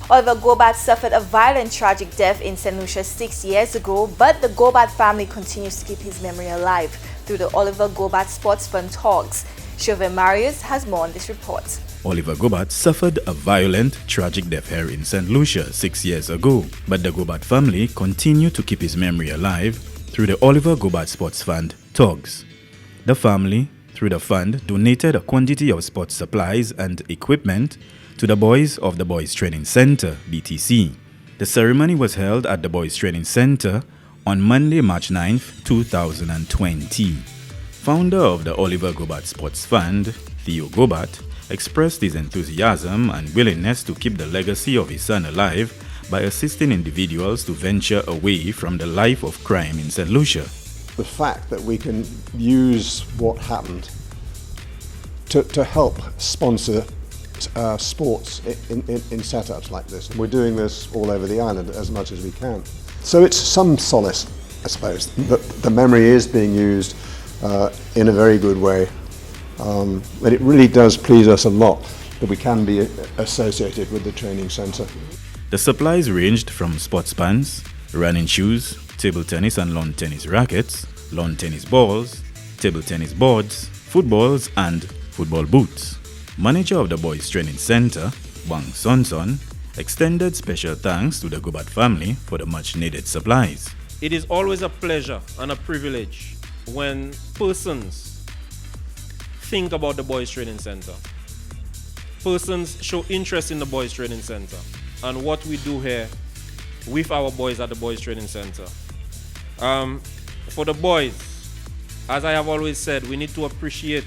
Oliver Gobat suffered a violent, tragic death in St. Lucia 6 years ago, but the Gobat family continues to keep his memory alive through the Oliver Gobat Sports Fund talks. Chauvet Marius has more on this report. Oliver Gobat suffered a violent, tragic death here in St. Lucia 6 years ago, but the Gobat family continue to keep his memory alive through the Oliver Gobat Sports Fund talks. The family, through the fund, donated a quantity of sports supplies and equipment to the boys of the Boys Training Center, BTC. The ceremony was held at the Boys Training Center on Monday, March 9th, 2020. Founder of the Oliver Gobat Sports Fund, Theo Gobat, expressed his enthusiasm and willingness to keep the legacy of his son alive by assisting individuals to venture away from the life of crime in St. Lucia. The fact that we can use what happened to help sponsor sports in setups like this. We're doing this all over the island as much as we can. So it's some solace, I suppose, that the memory is being used in a very good way. And it really does please us a lot that we can be associated with the training centre. The supplies ranged from sports pants, running shoes, table tennis and lawn tennis rackets, lawn tennis balls, table tennis boards, footballs and football boots. Manager of the Boys Training Center, Wang Sonson, extended special thanks to the Gobat family for the much-needed supplies. It is always a pleasure and a privilege when persons think about the Boys Training Center. Persons show interest in the Boys Training Center and what we do here with our boys at the Boys Training Center. For the boys, as I have always said, we need to appreciate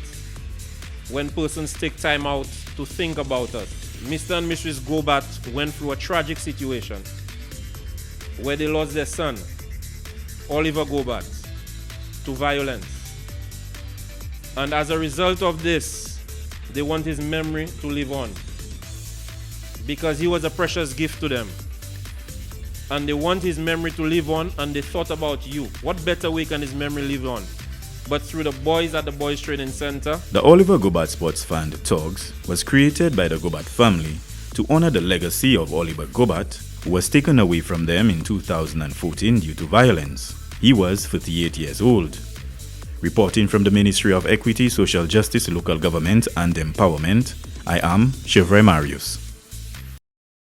when persons take time out to think about us. Mr. and Mrs. Gobat went through a tragic situation where they lost their son, Oliver Gobat, to violence. And as a result of this, they want his memory to live on because he was a precious gift to them. And they want his memory to live on, and they thought about you. What better way can his memory live on but through the boys at the Boys Training Center? The Oliver Gobat Sports Fund Talks was created by the Gobat family to honor the legacy of Oliver Gobat, who was taken away from them in 2014 due to violence. He was 38 years old. Reporting from the Ministry of Equity, Social Justice, Local Government and Empowerment, I am Chauvet Marius.